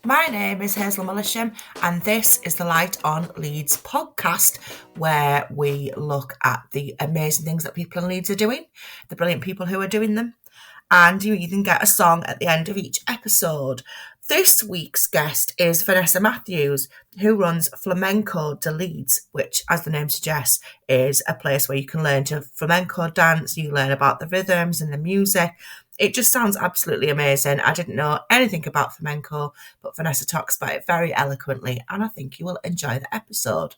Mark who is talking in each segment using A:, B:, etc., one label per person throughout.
A: My name is Hazel Millisham, and this is the Light on Leeds podcast, where we look at the amazing things that people in Leeds are doing, the brilliant people who are doing them, and you even get a song at the end of each episode. This week's guest is Vanessa Matthews, who runs Flamenco de Leeds, which, as the name suggests, is a place where you can learn to flamenco dance, you learn about the rhythms and the music. It just sounds absolutely amazing. I didn't know anything about flamenco, but Vanessa talks about it very eloquently, and I think you will enjoy the episode.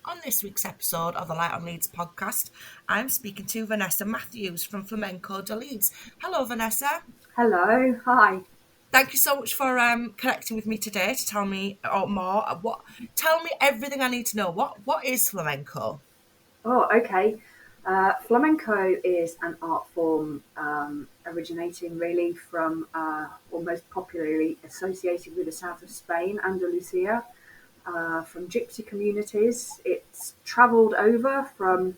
A: On this week's episode of the Light on Leeds podcast, I'm speaking to Vanessa Matthews from Flamenco de Leeds. Hello, Vanessa.
B: Hello, hi.
A: Thank you so much for connecting with me today to tell me more. Tell me everything I need to know. What is flamenco?
B: Oh, okay. Flamenco is an art form originating really from, or most popularly associated with the south of Spain, Andalusia, from gypsy communities. It's travelled over from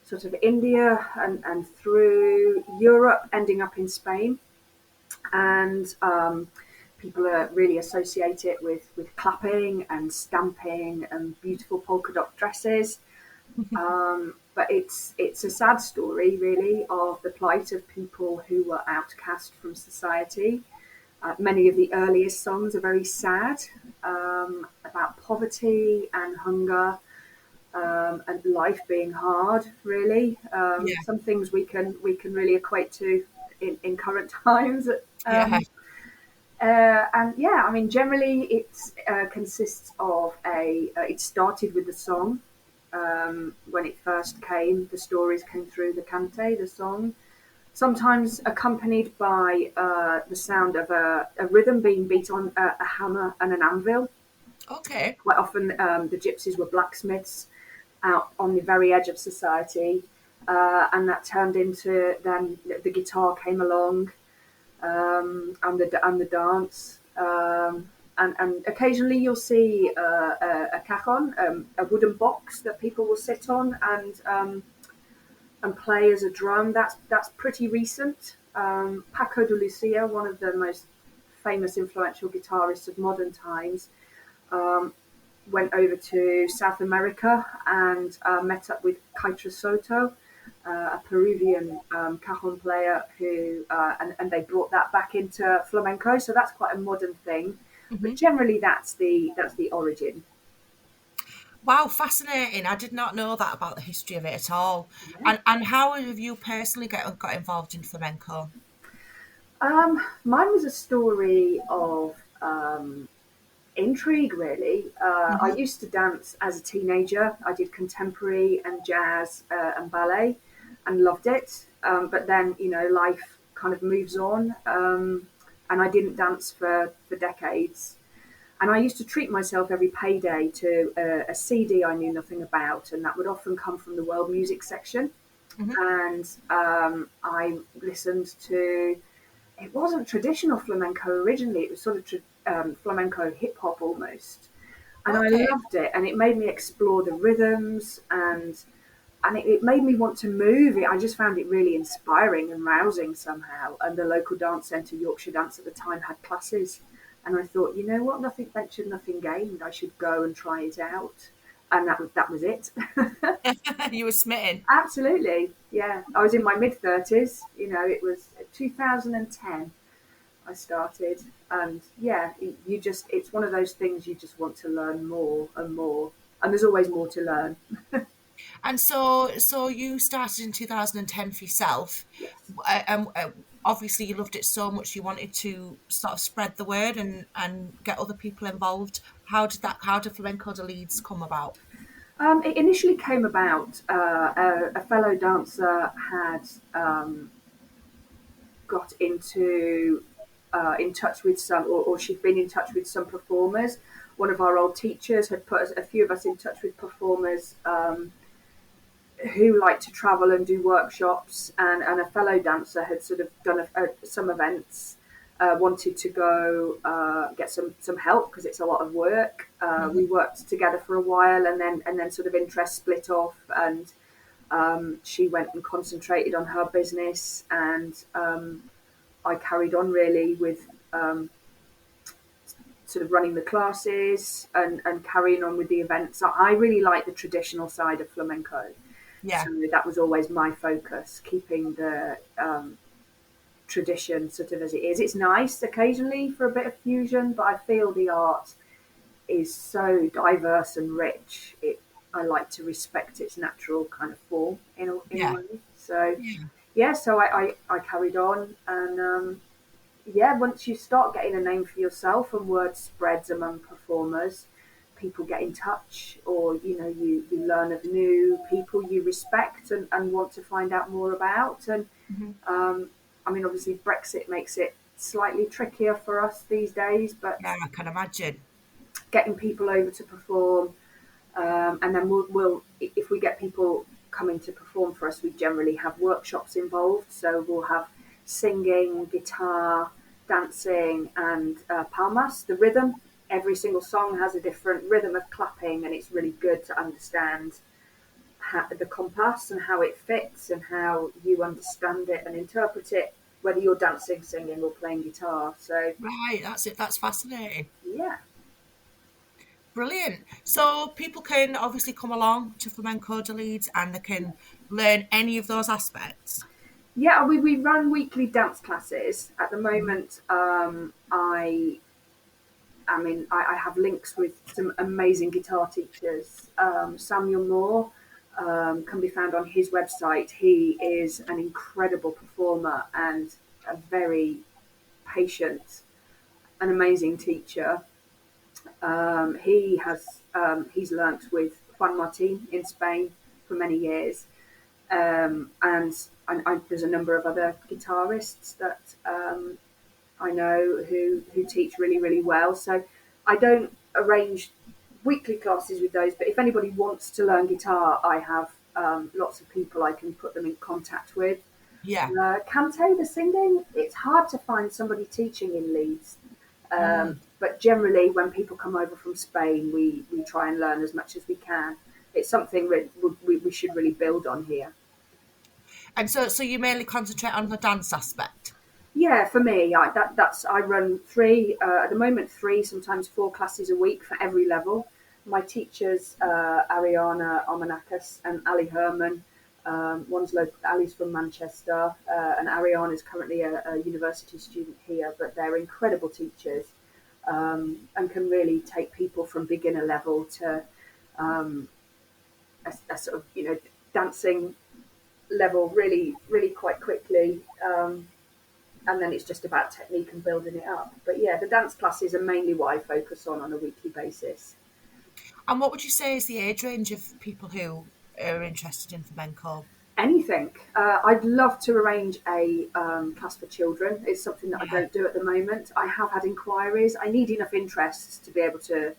B: sort of India and through Europe, ending up in Spain. And people really associate it with clapping and stamping and beautiful polka dot dresses. But it's a sad story, really, of the plight of people who were outcast from society. Many of the earliest songs are very sad, about poverty and hunger, and life being hard, really. Some things we can really equate to in current times. Generally it consists of it started with the song. When it first came, the stories came through the cante, the song, sometimes accompanied by the sound of a rhythm being beat on a hammer and an anvil.
A: Okay.
B: Quite often the gypsies were blacksmiths out on the very edge of society, and that turned into, then the guitar came along, and the dance. And occasionally you'll see a cajon, a wooden box that people will sit on and play as a drum. That's pretty recent. Paco de Lucia, one of the most famous, influential guitarists of modern times, went over to South America and met up with Kaitra Soto, a Peruvian cajon player who, and they brought that back into flamenco. So that's quite a modern thing. Mm-hmm. But generally, that's the origin.
A: Wow, fascinating! I did not know that about the history of it at all. Yeah. And how have you personally got involved in flamenco?
B: Mine was a story of intrigue, really. I used to dance as a teenager. I did contemporary and jazz and ballet, and loved it. But then, life kind of moves on. And I didn't dance for decades. And I used to treat myself every payday to a CD I knew nothing about, and that would often come from the world music section. Mm-hmm. And I listened to, it wasn't traditional flamenco originally, it was sort of flamenco hip-hop almost. And okay. I loved it, and it made me explore the rhythms, and it made me want to move. I just found it really inspiring and rousing somehow. And the local dance centre, Yorkshire Dance at the time, had classes. And I thought, you know what, nothing ventured, nothing gained. I should go and try it out. And that was it.
A: You were smitten.
B: Absolutely, yeah. I was in my mid-30s. It was 2010 I started. And yeah, it's one of those things you just want to learn more and more. And there's always more to learn.
A: And so you started in 2010 for yourself.
B: Yes.
A: Obviously you loved it so much you wanted to sort of spread the word and get other people involved. How did Flamenco de Leeds come about?
B: It initially came about, a fellow dancer had got in touch with some, or she'd been in touch with some performers. One of our old teachers had put a few of us in touch with performers who like to travel and do workshops, and a fellow dancer had sort of done some events, wanted to go get some help because it's a lot of work. Mm-hmm. We worked together for a while, and then sort of interest split off, and she went and concentrated on her business, and I carried on really with sort of running the classes and carrying on with the events. I really like the traditional side of flamenco.
A: Yeah.
B: So that was always my focus, keeping the tradition sort of as it is. It's nice occasionally for a bit of fusion, but I feel the art is so diverse and rich. I like to respect its natural kind of form in a
A: Yeah.
B: way. So
A: Yeah.
B: yeah, so I carried on, and yeah, once you start getting a name for yourself and word spreads among performers, people get in touch, or you learn of new people you respect and want to find out more about. And
A: Mhm.
B: um, I mean, obviously, Brexit makes it slightly trickier for us these days, but
A: Yeah, I can imagine.
B: getting people over to perform, and then we'll if we get people coming to perform for us, we generally have workshops involved. So we'll have singing, guitar, dancing, and palmas, the rhythm. Every single song has a different rhythm of clapping, and it's really good to understand the compass and how it fits and how you understand it and interpret it, whether you're dancing, singing, or playing guitar. So
A: Right, that's it. That's fascinating.
B: yeah.
A: Brilliant. So people can obviously come along to Flamenco de Leeds and they can learn any of those aspects.
B: Yeah, we run weekly dance classes. At the
A: Mhm.
B: moment, I have links with some amazing guitar teachers. Samuel Moore can be found on his website. He is an incredible performer and a very patient and amazing teacher. He's learnt with Juan Martin in Spain for many years, and there's a number of other guitarists that I know who teach really really well. So I don't arrange weekly classes with those, but if anybody wants to learn guitar, I have lots of people I can put them in contact with.
A: Yeah.
B: Cante, the singing, it's hard to find somebody teaching in Leeds.
A: Mm.
B: But generally, when people come over from Spain, we try and learn as much as we can. It's something we should really build on here.
A: And so you mainly concentrate on the dance aspect.
B: Yeah, for me, I run three at the moment, three sometimes four classes a week for every level. My teachers, Ariana Armanakis and Ali Herman. One's local, Ali's from Manchester, and Ariana is currently a university student here. But they're incredible teachers, and can really take people from beginner level to a sort of dancing level really really quite quickly. And then it's just about technique and building it up. But yeah, the dance classes are mainly what I focus on a weekly basis.
A: And what would you say is the age range of people who are interested in flamenco?
B: Anything. I'd love to arrange a class for children. It's something that I
A: Yeah.
B: don't do at the moment. I have had inquiries. I need enough interest to be able to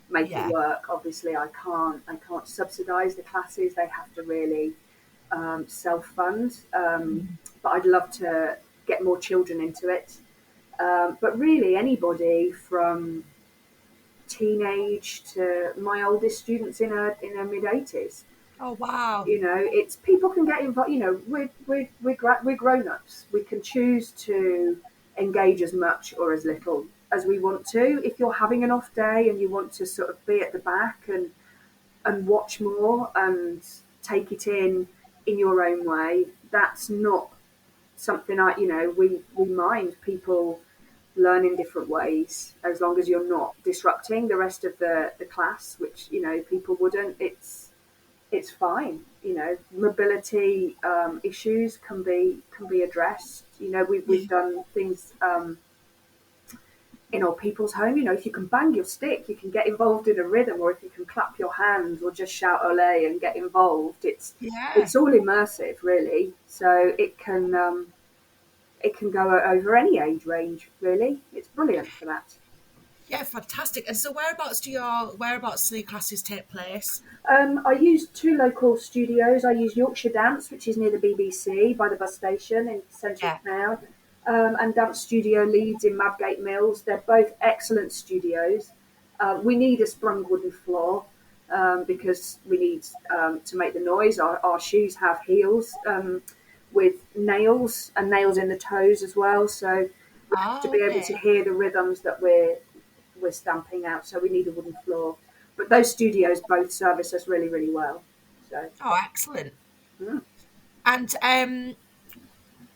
B: make it
A: Yeah.
B: work. Obviously, I can't subsidise the classes. They have to really self fund. But I'd love to get more children into it. But really, anybody from teenage to my oldest students in her mid 80s.
A: Oh, wow.
B: It's people can get involved. We're grown ups. We can choose to engage as much or as little as we want to. If you're having an off day and you want to sort of be at the back and watch more and take it in your own way, that's not something we mind people learn in different ways, as long as you're not disrupting the rest of the class, which people wouldn't. It's fine. Mobility issues can be addressed. We've
A: Yeah.
B: done things in old people's home. If you can bang your stick, you can get involved in a rhythm, or if you can clap your hands or just shout ole and get involved. it's
A: Yeah.
B: it's all immersive really, so it can go over any age range really. It's brilliant for that.
A: Yeah, fantastic. And so whereabouts do your classes take place?
B: I use two local studios. I use Yorkshire Dance, which is near the BBC by the bus station in central
A: Yeah.
B: town, and Dance Studio Leeds in Mabgate Mills. They're both excellent studios. We need a sprung wooden floor because we need to make the noise. Our shoes have heels. with nails and nails in the toes as well. So we have to
A: Oh,
B: be able to
A: okay.
B: hear the rhythms that we're stamping out. So we need a wooden floor. But those studios both service us really, really well. So
A: Oh, excellent.
B: mm,
A: And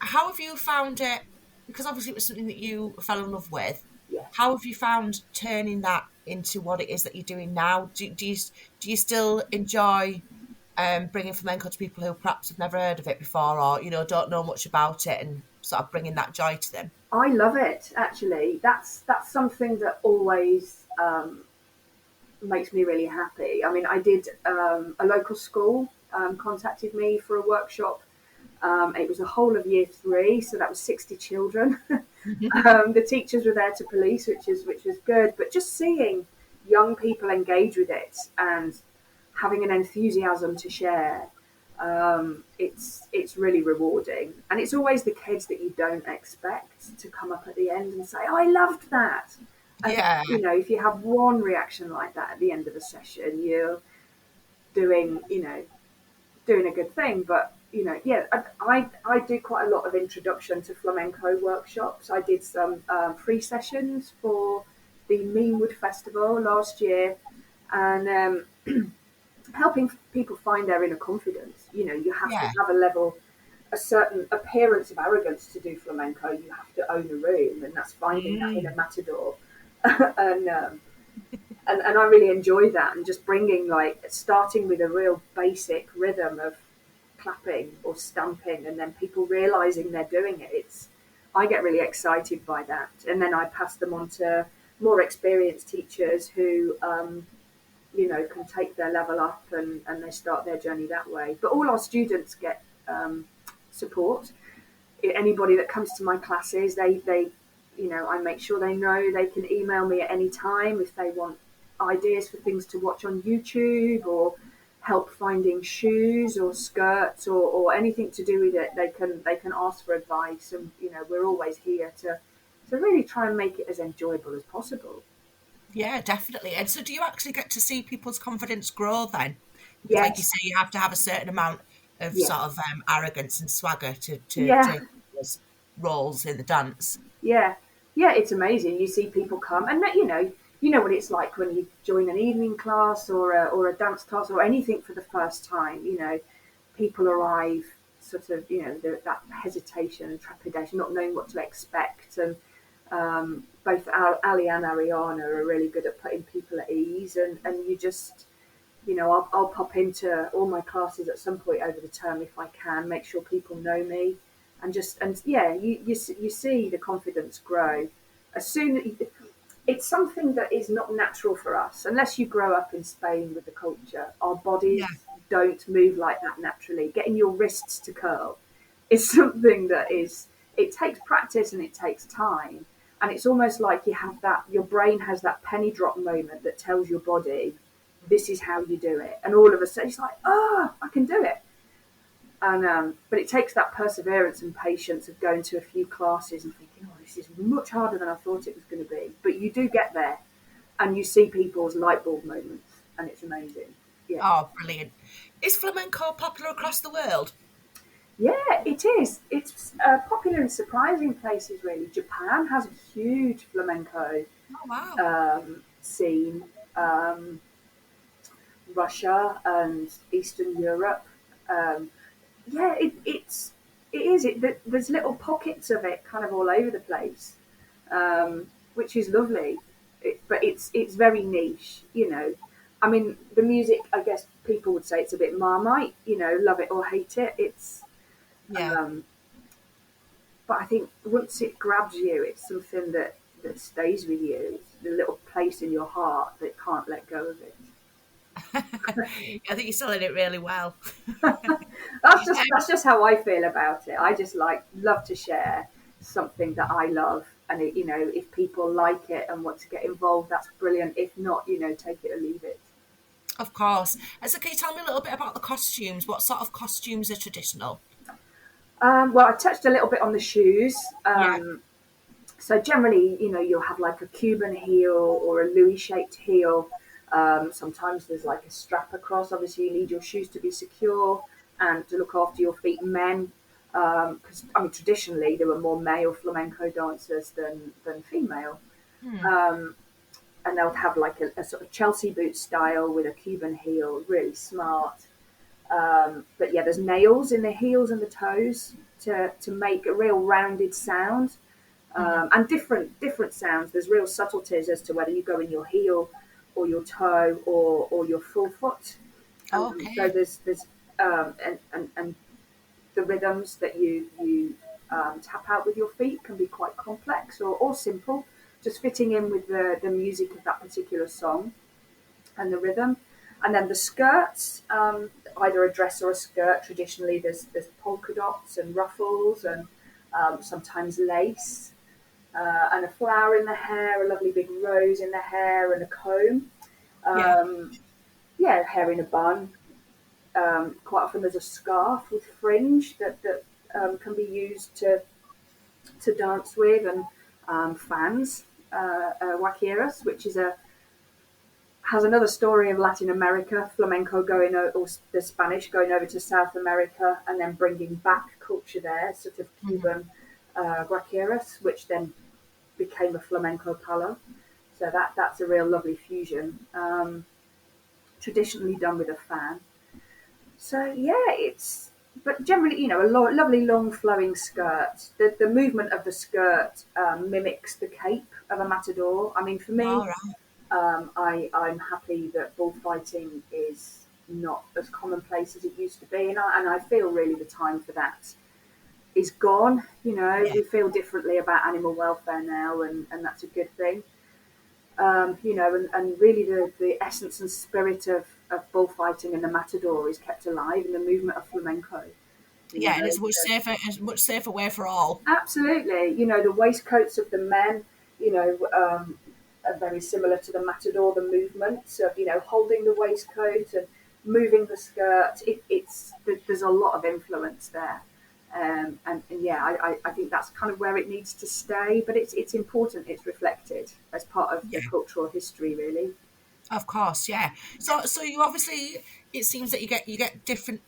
A: how have you found it? Because obviously it was something that you fell in love with.
B: yeah.
A: How have you found turning that into what it is that you're doing now? Do you still enjoy bringing flamenco to people who perhaps have never heard of it before, or don't know much about it, and sort of bringing that joy to them?
B: I love it actually. That's something that always makes me really happy. I mean, I did a local school contacted me for a workshop. It was a whole of year three, so that was 60 children. The teachers were there to police, which was good. But just seeing young people engage with it and having an enthusiasm to share, it's really rewarding. And it's always the kids that you don't expect to come up at the end and say, "Oh, I loved that." And
A: Yeah,
B: if you have one reaction like that at the end of a session, you're doing, doing a good thing. But yeah, I do quite a lot of introduction to flamenco workshops. I did some free sessions for the Meanwood Festival last year, and helping people find their inner confidence. You have to
A: yeah.
B: have a certain appearance of arrogance to do flamenco. You have to own a room, and that's finding that inner
A: Mm,
B: matador. and and I really enjoy that, and just bringing, like, starting with a real basic rhythm of clapping or stamping, and then people realizing they're doing it. I get really excited by that, and then I pass them on to more experienced teachers who can take their level up, and they start their journey that way. But all our students get support. Anybody that comes to my classes, they I make sure they know they can email me at any time if they want ideas for things to watch on YouTube, or help finding shoes or skirts, or anything to do with it. They can ask for advice, and we're always here to really try and make it as enjoyable as possible.
A: yeah, definitely. And so, do you actually get to see people's confidence grow then? Because, like you
B: Yes,
A: say, you have to have a certain amount of
B: yeah,
A: sort of arrogance and swagger to
B: yeah.
A: take those roles in the dance.
B: Yeah, yeah, it's amazing. You see people come, and that you know what it's like when you join an evening class or a dance class or anything for the first time. People arrive sort of that hesitation and trepidation, not knowing what to expect, and both Ali and Ariana are really good at putting people at ease, and you just. I'll pop into all my classes at some point over the term if I can, make sure people know me, and yeah, you see the confidence grow. As soon it's something that is not natural for us unless you grow up in Spain with the culture. Our bodies
A: Yeah,
B: don't move like that naturally. Getting your wrists to curl is something that is it takes practice and it takes time. And it's almost like your brain has that penny drop moment that tells your body this is how you do it. And all of a sudden it's like, I can do it. And but it takes that perseverance and patience of going to a few classes and thinking, oh, this is much harder than I thought it was going to be. But you do get there, and you see people's light bulb moments, and it's amazing. Yeah,
A: oh, brilliant. Is flamenco popular across the world?
B: yeah, it is. It's popular in surprising places. Really, Japan has a huge flamenco
A: Oh, wow.
B: scene. Russia and Eastern Europe. Um, yeah, it is. There's little pockets of it kind of all over the place, which is lovely. But it's very niche. I mean, the music. I guess people would say it's a bit Marmite. Love it or hate it.
A: Yeah.
B: Um, but I think once it grabs you, it's something that stays with you. It's the little place in your heart that can't let go of it.
A: I think you're selling it really well.
B: That's just how I feel about it. I just love to share something that I love, and if people like it and want to get involved, that's brilliant. If not, take it or leave it.
A: Of course. And so, can you tell me a little bit about the costumes? What sort of costumes are traditional?
B: Well, I touched a little bit on the shoes.
A: Yeah.
B: So generally, you'll have like a Cuban heel or a Louis-shaped heel. Sometimes there's like a strap across. Obviously, you need your shoes to be secure and to look after your feet. Men Because I mean, traditionally there were more male flamenco dancers than female,
A: Hmm.
B: um, and they'll have like a sort of Chelsea boot style with a Cuban heel, really smart. But yeah, there's nails in the heels and the toes to make a real rounded sound,
A: Hmm.
B: and different sounds. There's real subtleties as to whether you go in your heel or your toe or your full foot. So
A: Okay.
B: and the rhythms that you tap out with your feet can be quite complex or simple, just fitting in with the music of that particular song and the rhythm. And then the skirts, either a dress or a skirt. Traditionally, there's polka dots and ruffles and sometimes lace, and a flower in the hair, a lovely big rose in the hair, and a comb.
A: Yeah.
B: Um, yeah, hair in a bun. Quite often there's a scarf with fringe that can be used to dance with, and fans, guaqueras, which is a has another story of Latin America, flamenco going or the Spanish going over to South America and then bringing back culture there, sort of
A: Hmm.
B: Cuban guaqueras, which then became a flamenco palo. So that's a real lovely fusion, traditionally done with a fan. So yeah, it's but generally, lovely long flowing skirt. The movement of the skirt mimics the cape of a matador. I mean, for me,
A: All right.
B: I'm happy that bullfighting is not as commonplace as it used to be, and I feel really the time for that is gone.
A: Yeah.
B: We feel differently about animal welfare now, and that's a good thing. And really the essence and spirit of bullfighting and the matador is kept alive in the movement of flamenco. You
A: Yeah, and
B: know,
A: it's a much safer way for all.
B: Absolutely. The waistcoats of the men, are very similar to the matador, the movements of, holding the waistcoat and moving the skirt. There's a lot of influence there. And yeah, I think that's kind of where it needs to stay, but it's important it's reflected as part of the
A: Yeah.
B: cultural history, really.
A: Of course, yeah. So you obviously, it seems that you get different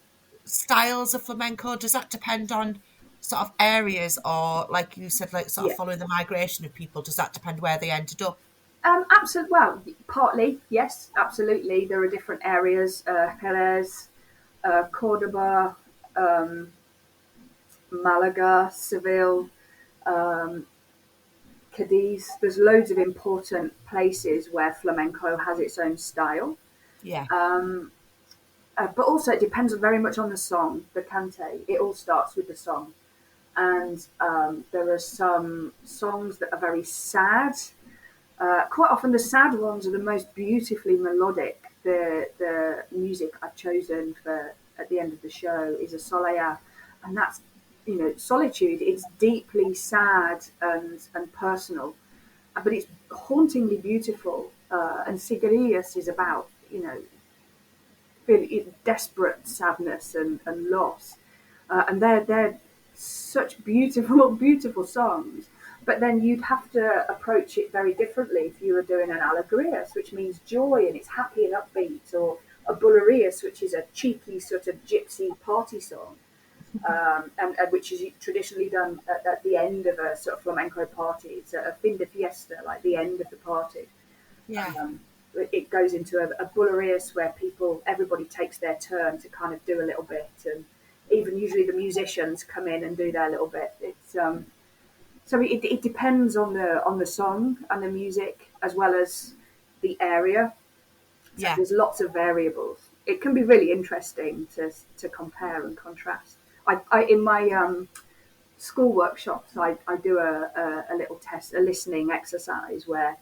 A: styles of flamenco. Does that depend on sort of areas, or like you said, like sort of
B: Yeah.
A: following the migration of people? Does that depend where they ended up?
B: Absolutely. Well, partly, yes, absolutely. There are different areas, Jerez, Cordoba, um, Malaga, Seville, um, Cadiz. There's loads of important places where flamenco has its own style.
A: Yeah,
B: But also, it depends very much on the song, the cante. It all starts with the song. And there are some songs that are very sad. Quite often, the sad ones are the most beautifully melodic. The music I've chosen for at the end of the show is a Solea, and that's solitude. It's deeply sad and personal, but it's hauntingly beautiful. And Sigarius is about really desperate sadness and loss, and they're such beautiful beautiful songs. But then you'd have to approach it very differently if you were doing an alegrias, which means joy and it's happy and upbeat, or a bullerias, which is a cheeky sort of gypsy party song, and which is traditionally done at the end of a sort of flamenco party. It's a fin de fiesta, like the end of the party.
A: yeah,
B: Um, it goes into a bullerias where everybody takes their turn to kind of do a little bit, and even usually the musicians come in and do their little bit. It depends on the song and the music as well as the area. So
A: yeah.
B: there's lots of variables. It can be really interesting to compare and contrast. I in my school workshops, I do a little test, a listening exercise where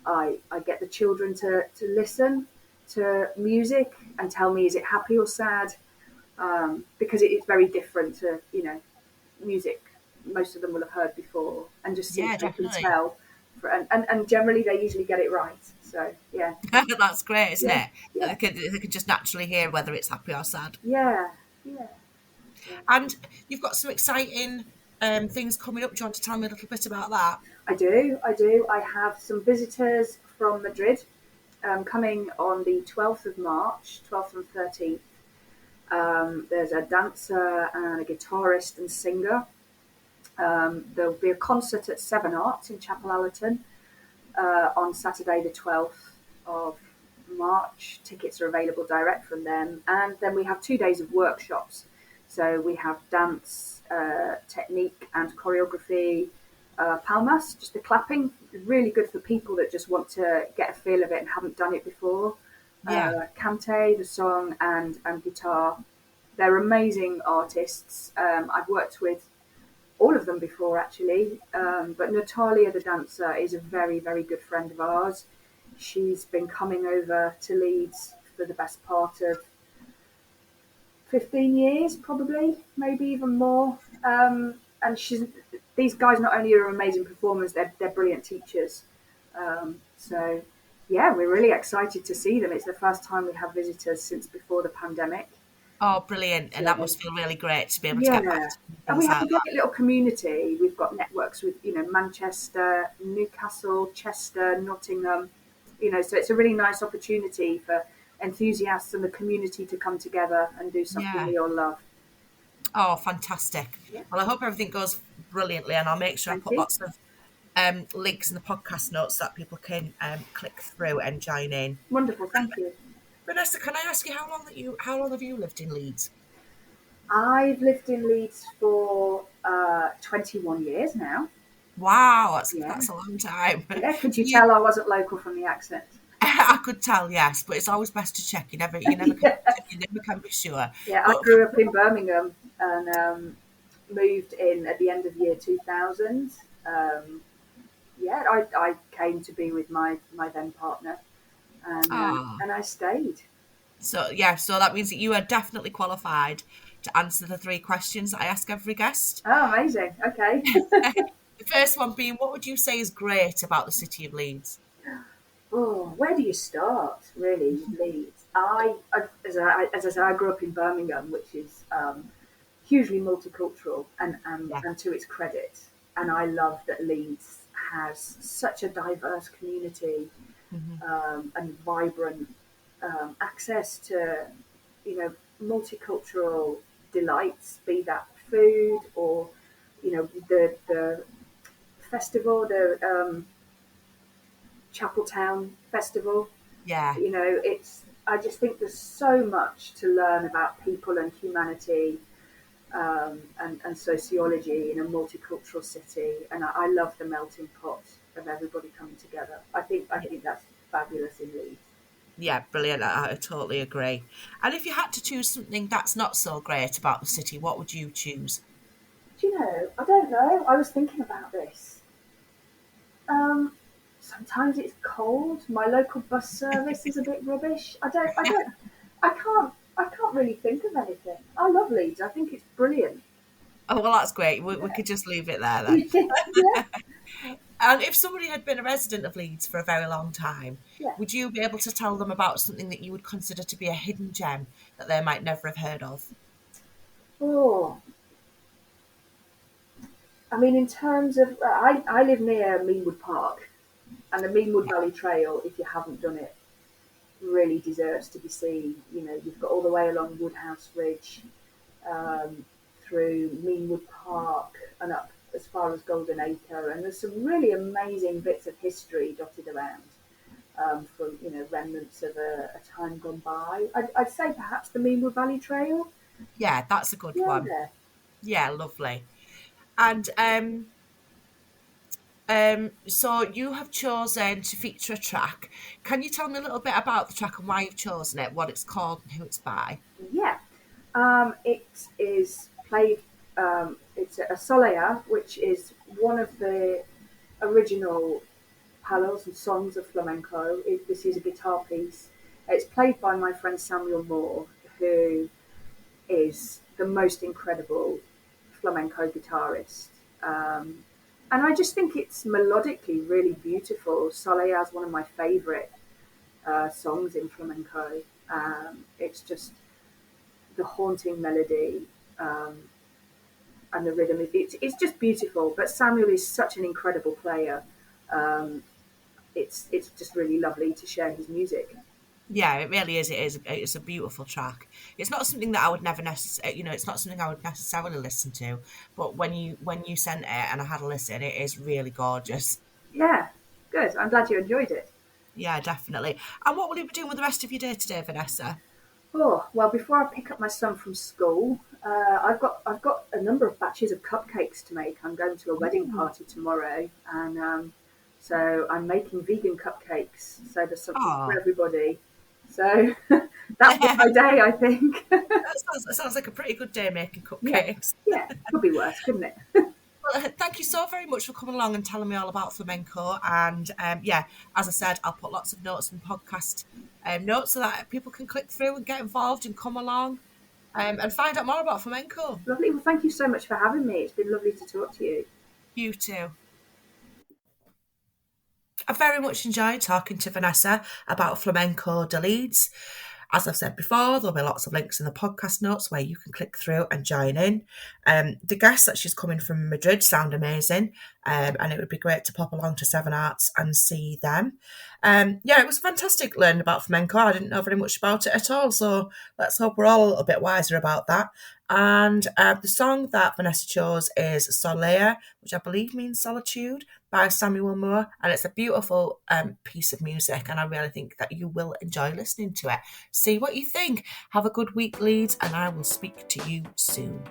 B: I get the children to listen to music and tell me, is it happy or sad? Because it is very different to, music most of them will have heard before, and just see if
A: Yeah,
B: they can
A: definitely.
B: tell. And generally they usually get it right. So yeah,
A: That's great, isn't
B: yeah,
A: it?
B: yeah,
A: They could just naturally hear whether it's happy or sad.
B: yeah, yeah. Yeah.
A: And you've got some exciting things coming up. Do you want to tell me a little bit about that?
B: I do. I do. I have some visitors from Madrid coming on the 12th of March, 12th and 13th. There's a dancer and a guitarist and singer. There'll be a concert at Seven Arts in Chapel Allerton on Saturday, the 12th of March. Tickets are available direct from them. And then we have 2 days of workshops. So we have dance, technique, and choreography. Palmas, just the clapping, really good for people that just want to get a feel of it and haven't done it before.
A: Yeah.
B: Cante, the song, and guitar. They're amazing artists. I've worked with all of them before, actually. But Natalia, the dancer, is a very, very good friend of ours. She's been coming over to Leeds for the best part of 15 years, probably, maybe even more. And these guys not only are amazing performers, they're brilliant teachers. So, yeah, we're really excited to see them. It's the first time we have visitors since before the pandemic.
A: Oh, brilliant. And that
B: So,
A: must feel really great to be able to get back
B: yeah,
A: to
B: and we
A: things
B: have
A: like
B: a great
A: that.
B: little community. We've got networks with, Manchester, Newcastle, Chester, Nottingham. So it's a really nice opportunity for enthusiasts and the community to come together and do something
A: Yeah.
B: we all love.
A: Oh, fantastic.
B: Yeah,
A: Well, I hope everything goes brilliantly, and I'll make sure I
B: thank
A: put
B: you.
A: lots of links in the podcast notes so that people can click through and join in.
B: Wonderful,
A: And
B: thank you.
A: Vanessa, can I ask you how long have you lived in Leeds?
B: I've lived in Leeds for 21 years now.
A: Wow,
B: Yeah,
A: that's a long time.
B: yeah. Could
A: So
B: you tell I wasn't local from the accent?
A: I could tell, yes, but it's always best to check.
B: Yeah.
A: You never can be sure.
B: Yeah, I
A: But
B: grew up in Birmingham and moved in at the end of year 2000. Um, yeah, I came to be with my then partner,
A: ah,
B: and I stayed.
A: so yeah, so that means that you are definitely qualified to answer the three questions that I ask every guest.
B: Oh, amazing. Okay.
A: The first one being, what would you say is great about the city of Leeds?
B: Oh, where do you start? Really, with Leeds. As I say, I grew up in Birmingham, which is hugely multicultural,
A: Yeah.
B: and to its credit, and I love that Leeds has such a diverse community
A: Hmm.
B: and vibrant access to, multicultural delights, be that food or, the festival, the Chapeltown Festival.
A: Yeah.
B: It's. I just think there's so much to learn about people and humanity and sociology in a multicultural city, and I love the melting pot of everybody coming together. I think that's fabulous in Leeds.
A: Yeah, brilliant. I totally agree. And if you had to choose something that's not so great about the city, what would you choose?
B: Do you know? I don't know. I was thinking about this. Um, Sometimes it's cold. My local bus service is a bit rubbish. I can't really think of anything. I love Leeds. I think it's brilliant.
A: Oh, well, that's great. We
B: Yeah.
A: could just leave it there then.
B: Yeah.
A: And if somebody had been a resident of Leeds for a very long time,
B: Yeah.
A: would you be able to tell them about something that you would consider to be a hidden gem that they might never have heard of?
B: Oh, I mean, in terms of, I live near Meanwood Park, and the Meanwood
A: Yeah,
B: Valley Trail, if you haven't done it, really deserves to be seen. You've got all the way along Woodhouse Ridge, um, through Meanwood Park, and up as far as Golden Acre, and there's some really amazing bits of history dotted around. From remnants of a time gone by. I'd say perhaps the Meanwood Valley Trail.
A: yeah, that's a good one.
B: Yeah.
A: Yeah, lovely. And so you have chosen to feature a track. Can you tell me a little bit about the track and why you've chosen it, what it's called, and who it's by?
B: Yeah. It is played. It's a Solea, which is one of the original palos and songs of flamenco. This is a guitar piece. It's played by my friend Samuel Moore, who is the most incredible flamenco guitarist. Um, and I just think it's melodically really beautiful. Solea is one of my favourite songs in flamenco. It's just the haunting melody um, and the rhythm. It's just beautiful. But Samuel is such an incredible player. Um, it's just really lovely to share his music.
A: Yeah, it really is. It is. It's a beautiful track. It's not something that I would never necessarily, it's not something I would necessarily listen to. But when you sent it and I had a listen, it is really gorgeous.
B: Yeah, good. I'm glad you enjoyed it.
A: Yeah, definitely. And what will you be doing with the rest of your day today, Vanessa?
B: Oh well, before I pick up my son from school, I've got a number of batches of cupcakes to make. I'm going to a wedding
A: Ooh.
B: party tomorrow, and so I'm making vegan cupcakes. So there's something for
A: Oh,
B: everybody. So that'll be my day, I think.
A: that sounds like a pretty good day making
B: Yeah,
A: cupcakes.
B: yeah, could be worse, couldn't it?
A: Well, thank you so very much for coming along and telling me all about flamenco. And yeah, as I said, I'll put lots of notes in podcast notes so that people can click through and get involved and come along and find out more about flamenco.
B: Lovely. Well, thank you so much for having me. It's been lovely to talk to you.
A: You too. I very much enjoyed talking to Vanessa about Flamenco de Leeds. As I've said before, there'll be lots of links in the podcast notes where you can click through and join in. The guests that she's coming from Madrid sound amazing, and it would be great to pop along to Seven Arts and see them. Yeah, it was fantastic learning about flamenco. I didn't know very much about it at all, so let's hope we're all a little bit wiser about that. And the song that Vanessa chose is Solea, which I believe means solitude, by Samuel Moore, and it's a beautiful piece of music, and I really think that you will enjoy listening to it. See what you think. Have a good week, Leeds, and I will speak to you soon.